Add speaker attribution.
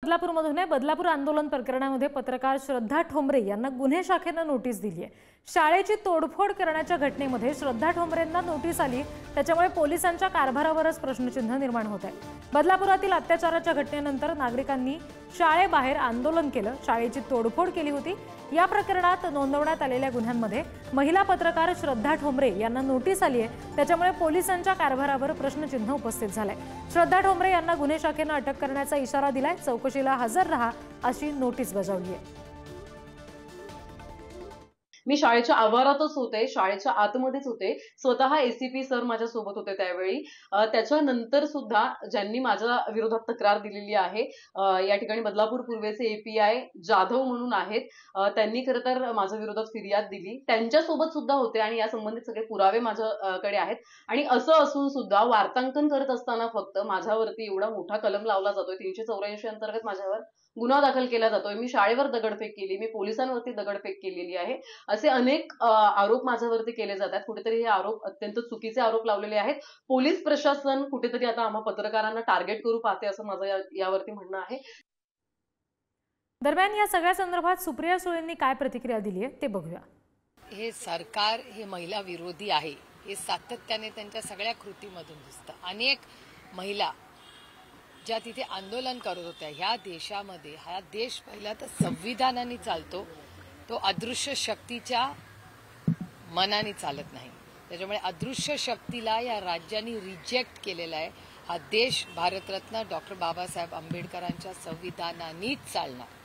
Speaker 1: बदलापूरमधून बदलापूर आंदोलन प्रकरणामध्ये पत्रकार श्रद्धा ठोंबरे यांना गुन्हे शाखेने नोटीस दिली आहे। शाळेची तोडफोड करण्याच्या घटनेमध्ये श्रद्धा ठोंबरेंना नोटीस आली, त्याच्यामुळे पोलिसांच्या कारभारावरच प्रश्नचिन्ह निर्माण होत आहे। बदलापुरातील अत्याचाराच्या घटनेनंतर नागरिकांनी शाळेबाहेर आंदोलन केलं, शाळेची तोडफोड केली होती। या प्रकरणात नोंदवण्यात आलेल्या गुन्ह्यांमध्ये महिला पत्रकार श्रद्धा ठोंबरे यांना नोटीस आली आहे, त्याच्यामुळे पोलिसांच्या कारभारावर प्रश्नचिन्ह उपस्थित झालंय। श्रद्धा ठोंबरे यांना गुन्हे शाखेने अटक करण्याचा इशारा दिलाय, चौकशीला हजर रहा अशी नोटीस बजावली आहे।
Speaker 2: मी शाळेच्या आवारातच होते, शाळेच्या आतमध्येच होते। स्वतः एसीपी सर माझ्या सोबत होते त्यावेळी। त्याच्यानंतर सुद्धा ज्यांनी माझ्या विरोधात तक्रार दिलेली आहे, या ठिकाणी बदलापूर पूर्वेचे एपीआय जाधव म्हणून आहेत, त्यांनी खरं तर माझ्या विरोधात फिर्याद दिली, त्यांच्या सोबत सुद्धा होते आणि या संबंधित सगळे पुरावे माझ्याकडे आहेत। आणि असं असून सुद्धा वार्तांकन करत असताना फक्त माझ्यावरती एवढा मोठा कलम लावला जातोय, 384 अंतर्गत माझ्यावर गुन्हा दाखल केला जातोय, मी शाळेवर दगडफेक केली, मी पोलिसांवरती दगडफेक केलेली आहे, असे अनेक आरोप माझ्यावरती केले जातात। कुठेतरी हे आरोप अत्यंत चुकीचे आरोप लावलेले आहेत। पोलीस प्रशासन कुठेतरी आता आम्हा पत्रकारांना टार्गेट करू पाहते असं माझं यावरती म्हणणं आहे।
Speaker 1: दरम्यान या सगळ्या संदर्भात सुप्रिया सुळेंनी काय प्रतिक्रिया दिली आहे ते बघूया।
Speaker 3: हे सरकार हे महिला विरोधी आहे, हे सातत्याने त्यांच्या सगळ्या कृतीमधून दिसतं। अनेक महिला ज्या तिथे आंदोलन करत होत्या, ह्या देशामध्ये हा देश पहिला तर संविधानाने चालतो, तो अदृश्य शक्तीच्या मनाने चालत नाही। त्याच्यामुळे अदृश्य शक्तीला या राज्यांनी रिजेक्ट केलेला आहे। हा देश भारतरत्न डॉक्टर बाबासाहेब आंबेडकरांच्या संविधानानेच चालणार।